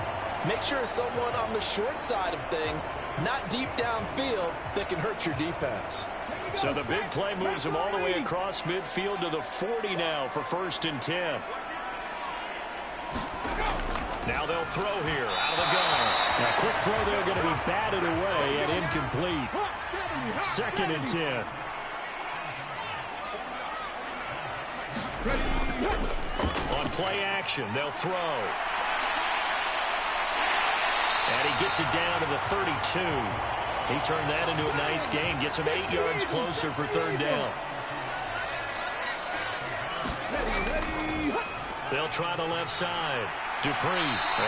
Speaker 5: make sure it's someone on the short side of things, not deep downfield, that can hurt your defense.
Speaker 2: So the big play moves him all the way across midfield to the 40 now for 1st and 10. Now they'll throw here out of the gun.
Speaker 6: A quick throw there going to be batted away and incomplete. 2nd and 10.
Speaker 2: On play action, they'll throw. And he gets it down to the 32. He turned that into a nice gain. Gets him 8 yards closer for 3rd down. They'll try the left side. Dupree.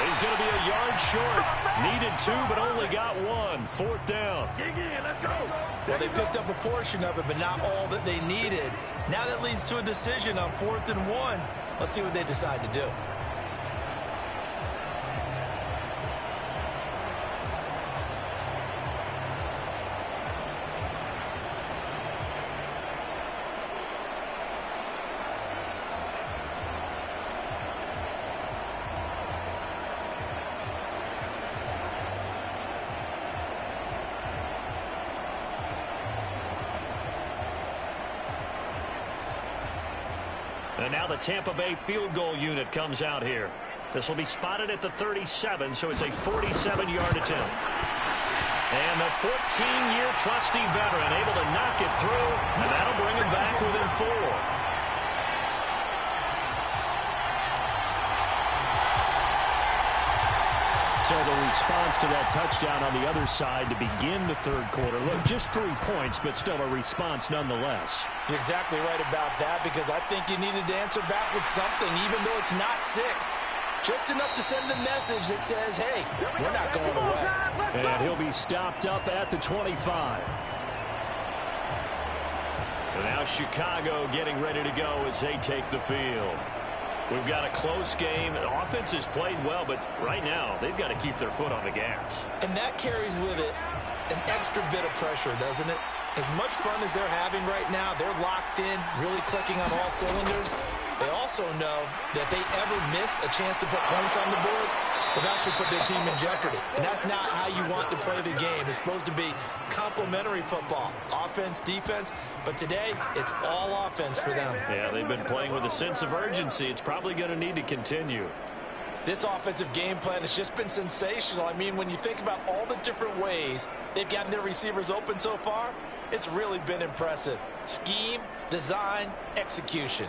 Speaker 2: He's going to be a yard short. Needed 2, but only got 1. 4th down.
Speaker 3: Well, they picked up a portion of it, but not all that they needed. Now that leads to a decision on 4th and 1. Let's see what they decide to do.
Speaker 2: And now the Tampa Bay field goal unit comes out here. This will be spotted at the 37, so it's a 47-yard attempt. And the 14-year trusty veteran able to knock it through, and that'll bring him back within 4.
Speaker 6: So the response to that touchdown on the other side to begin the 3rd quarter. Look, just 3 points, but still a response nonetheless.
Speaker 3: You're exactly right about that, because I think you needed to answer back with something, even though it's not 6. Just enough to send a message that says, hey, we're not going away.
Speaker 6: And he'll be stopped up at the 25.
Speaker 2: And now Chicago getting ready to go as they take the field. We've got a close game. The offense has played well, but right now they've got to keep their foot on the gas.
Speaker 3: And that carries with it an extra bit of pressure, doesn't it? As much fun as they're having right now, they're locked in, really clicking on all cylinders. They also know that they ever miss a chance to put points on the board, they've actually put their team in jeopardy. And that's not how you want to play the game. It's supposed to be complementary football, offense, defense. But today, it's all offense for them.
Speaker 2: Yeah, they've been playing with a sense of urgency. It's probably going to need to continue.
Speaker 5: This offensive game plan has just been sensational. I mean, when you think about all the different ways they've gotten their receivers open so far, it's really been impressive. Scheme, design, execution.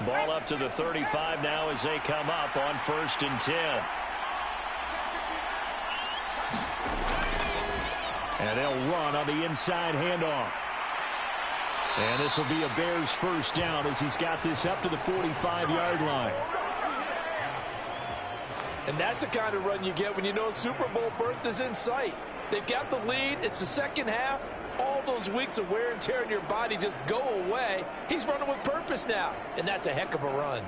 Speaker 2: Ball up to the 35 now as they come up on 1st and 10.
Speaker 6: And they'll run on the inside handoff. And this will be a Bears 1st down as he's got this up to the 45-yard line.
Speaker 5: And that's the kind of run you get when you know Super Bowl berth is in sight. They've got the lead. It's the second half. All those weeks of wear and tear in your body just go away. He's running with purpose now, and that's a heck of a run.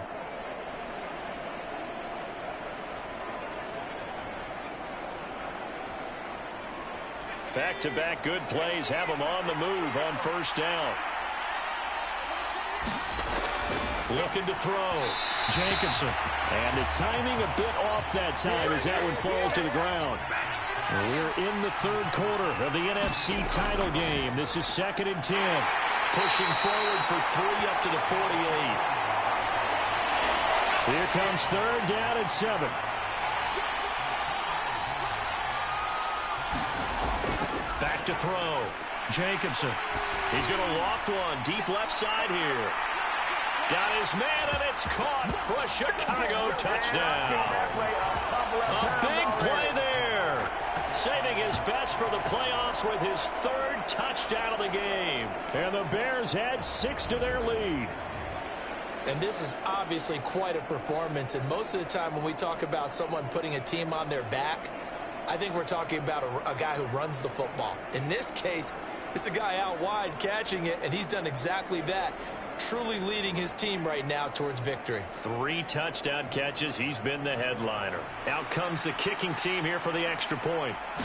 Speaker 2: Back-to-back good plays have them on the move on 1st down. Looking to throw. Jenkinson.
Speaker 6: And the timing a bit off that time as that one falls to the ground. We're in the 3rd quarter of the NFC title game. This is 2nd and 10.
Speaker 2: Pushing forward for 3 up to the 48.
Speaker 6: Here comes 3rd down and 7.
Speaker 2: Back to throw. Jacobson. He's going to loft one deep left side here. Got his man, and it's caught for a Chicago touchdown. A big play there. Saving his best for the playoffs with his 3rd touchdown of the game.
Speaker 6: And the Bears add 6 to their lead.
Speaker 3: And this is obviously quite a performance. And most of the time when we talk about someone putting a team on their back, I think we're talking about a guy who runs the football. In this case, it's a guy out wide catching it, and he's done exactly that. Truly leading his team right now towards victory.
Speaker 2: 3 touchdown catches. He's been the headliner. Out comes the kicking team here for the extra point. And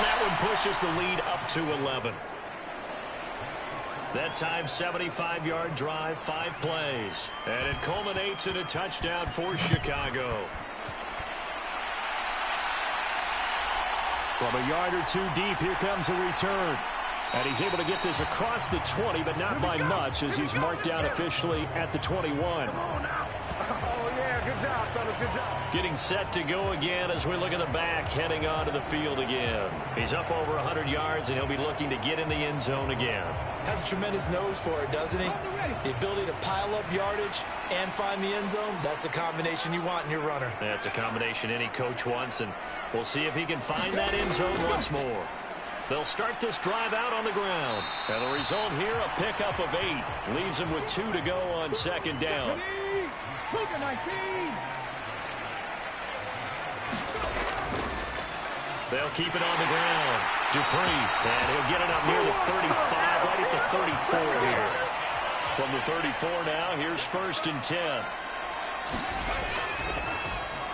Speaker 2: that one pushes the lead up to 11. That time, 75-yard drive, 5 plays. And it culminates in a touchdown for Chicago.
Speaker 6: From a yard or 2 deep, here comes a return. And he's able to get this across the 20, but not by much, as he's marked down officially at the 21.
Speaker 4: Oh, yeah, good job, fellas, good job.
Speaker 2: Getting set to go again as we look at the back, heading onto the field again. He's up over 100 yards, and he'll be looking to get in the end zone again.
Speaker 3: Has a tremendous nose for it, doesn't he? The ability to pile up yardage and find the end zone, that's the combination you want in your runner.
Speaker 2: That's a combination any coach wants, and we'll see if he can find that end zone once more. They'll start this drive out on the ground. And the result here, a pickup of 8. Leaves them with 2 to go on 2nd down. They'll keep it on the ground. Dupree, and he'll get it up near the 35, right at the 34 here. From the 34 now, here's 1st and 10.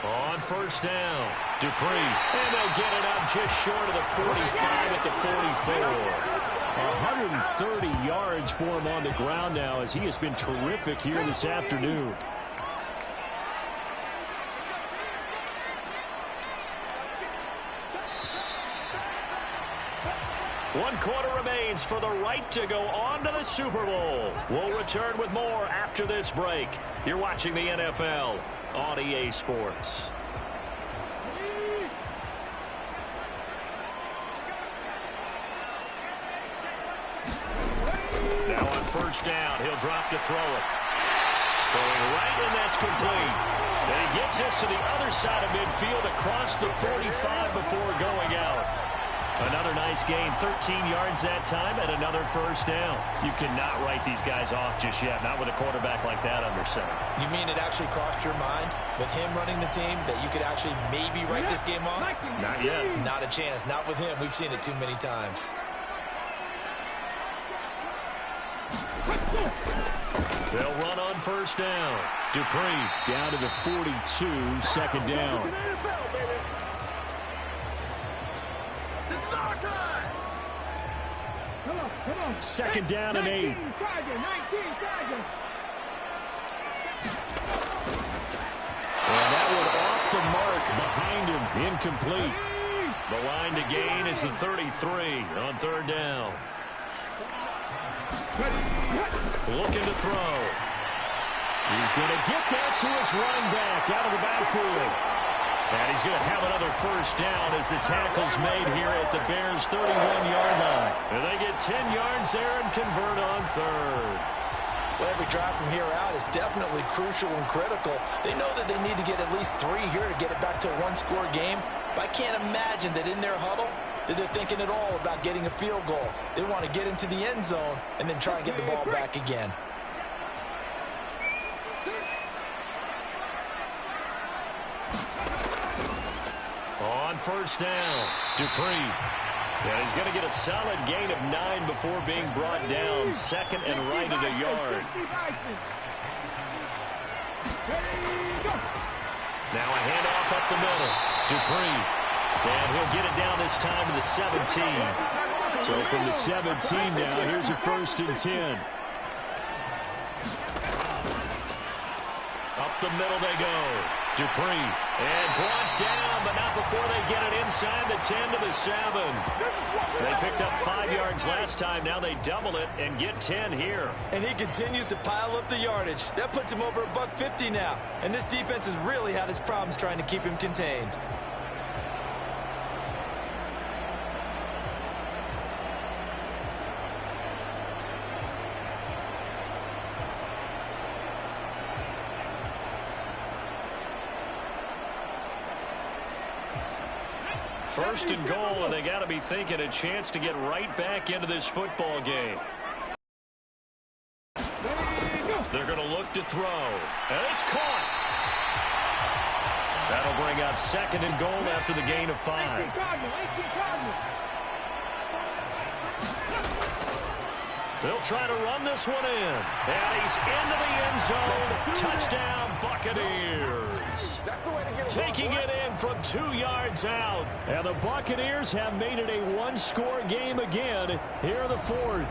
Speaker 2: On 1st down, Dupree, and they'll get it up just short of the 45 at the 44.
Speaker 6: 130 yards for him on the ground now, as he has been terrific here this afternoon.
Speaker 2: One quarter remains for the right to go on to the Super Bowl. We'll return with more after this break. You're watching the NFL on EA Sports. Now on 1st down, he'll drop to throw it. Throwing right, and that's complete. And he gets this to the other side of midfield across the 45 before going out. Another nice gain, 13 yards that time, and another 1st down. You cannot write these guys off just yet, not with a quarterback like that under center.
Speaker 3: You mean it actually crossed your mind with him running the team that you could actually maybe write this game off?
Speaker 2: Not yet.
Speaker 3: Not a chance. Not with him. We've seen it too many times.
Speaker 2: They'll run on 1st down. Dupree
Speaker 6: Down to the 42, 2nd down. 2nd down and 8. And that one off the mark behind him, incomplete.
Speaker 2: The line to gain is the 33 on 3rd down. Looking to throw.
Speaker 6: He's going to get that to his running back out of the backfield.
Speaker 2: And he's going to have another 1st down as the tackle's made here at the Bears' 31-yard line. And they get 10 yards there and convert on 3rd.
Speaker 3: Well, every drive from here out is definitely crucial and critical. They know that they need to get at least 3 here to get it back to a 1-score game. But I can't imagine that in their huddle that they're thinking at all about getting a field goal. They want to get into the end zone and then try and get the ball back again.
Speaker 2: On 1st down, Dupree. And he's going to get a solid gain of 9 before being brought down. 2nd and right at a yard. Now a handoff up the middle. Dupree. And he'll get it down this time to the 17.
Speaker 6: So from the 17 now, here's a 1st and 10.
Speaker 2: Up the middle they go. Dupree. And brought down, but not before they get it inside the 10 to the 7. They picked up 5 yards last time. Now they double it and get 10 here.
Speaker 3: And he continues to pile up the yardage. That puts him over $150 now. And this defense has really had its problems trying to keep him contained.
Speaker 2: First and goal, and they got to be thinking a chance to get right back into this football game. They're going to look to throw, and it's caught. That'll bring up second and goal after the gain of 5. They'll try to run this one in, and he's into the end zone. Touchdown, Buccaneers. Taking it in from 2 yards out.
Speaker 6: And the Buccaneers have made it a one-score game again here in the 4th.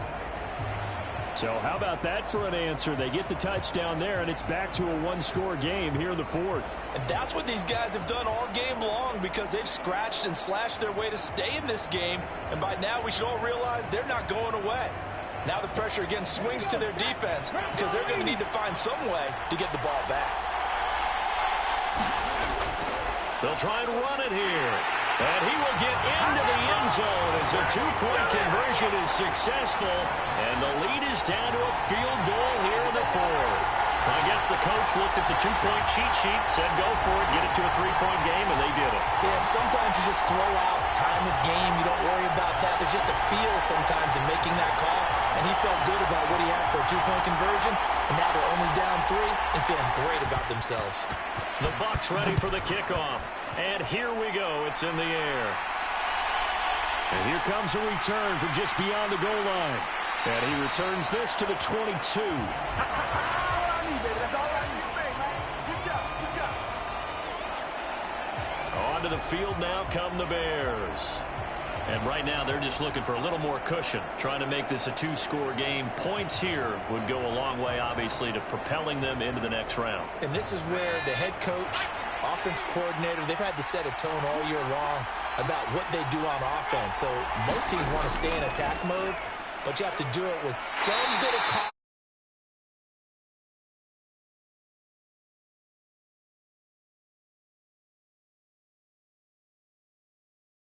Speaker 6: So how about that for an answer? They get the touchdown there, and it's back to a one-score game here in the 4th.
Speaker 3: And that's what these guys have done all game long, because they've scratched and slashed their way to stay in this game. And by now we should all realize they're not going away. Now the pressure again swings to their defense, because they're going to need to find some way to get the ball back.
Speaker 2: They'll try and run it here. And he will get into the end zone as a two-point conversion is successful. And the lead is down to a field goal here in the 4th. I guess the coach looked at the two-point cheat sheet, said go for it, get it to a three-point game, and they did it.
Speaker 3: Yeah, and sometimes you just throw out time of game. You don't worry about that. There's just a feel sometimes in making that call. And he felt good about what he had for a two-point conversion. And now they're only down 3 and feeling great about themselves.
Speaker 2: The Bucs ready for the kickoff. And here we go. It's in the air.
Speaker 6: And here comes a return from just beyond the goal line. And he returns this to the 22.
Speaker 2: Onto the field now come the Bears. And right now they're just looking for a little more cushion, trying to make this a 2-score game. Points here would go a long way, obviously, to propelling them into the next round.
Speaker 3: And this is where the head coach, offensive coordinator, they've had to set a tone all year long about what they do on offense. So most teams want to stay in attack mode, but you have to do it with some bit of